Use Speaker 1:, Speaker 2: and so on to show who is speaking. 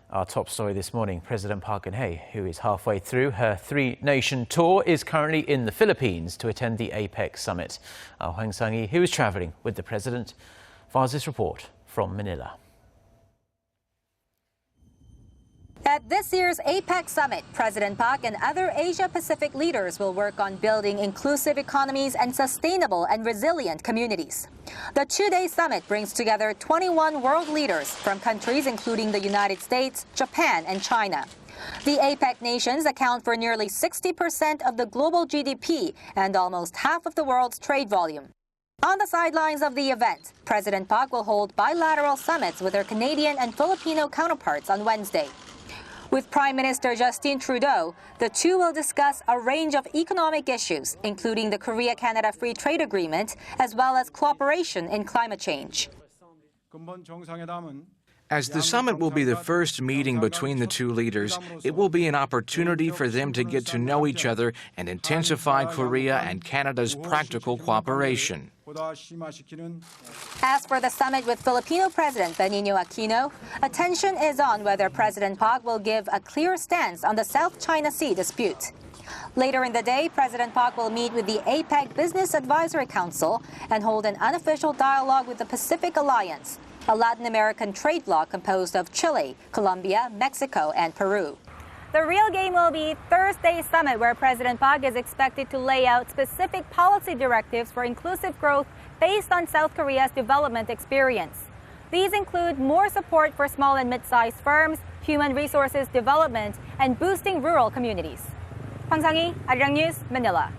Speaker 1: Our top story this morning, President Park Geun, who is halfway through her three-nation tour, is currently in the Philippines to attend the APEC summit. Hwang Sung, who is travelling with the president, files this report from Manila.
Speaker 2: At this year's APEC summit, President Park and other Asia-Pacific leaders will work on building inclusive economies and sustainable and resilient communities. The two-day summit brings together 21 world leaders from countries including the United States, Japan, and China. The APEC nations account for nearly 60% of the global GDP and almost half of the world's trade volume. On the sidelines of the event, President Park will hold bilateral summits with her Canadian and Filipino counterparts on Wednesday. With Prime Minister Justin Trudeau, the two will discuss a range of economic issues, including the Korea-Canada Free Trade Agreement, as well as cooperation in climate change.
Speaker 3: As the summit will be the first meeting between the two leaders, it will be an opportunity for them to get to know each other and intensify Korea and Canada's practical cooperation.
Speaker 2: As for the summit with Filipino President Benigno Aquino, attention is on whether President Park will give a clear stance on the South China Sea dispute. Later in the day, President Park will meet with the APEC Business Advisory Council and hold an unofficial dialogue with the Pacific Alliance, a Latin American trade bloc composed of Chile, Colombia, Mexico, and Peru. The real game will be Thursday's summit, where President Park is expected to lay out specific policy directives for inclusive growth based on South Korea's development experience. These include more support for small and mid-sized firms, human resources development, and boosting rural communities. Hwang Sung, Arirang News, Manila.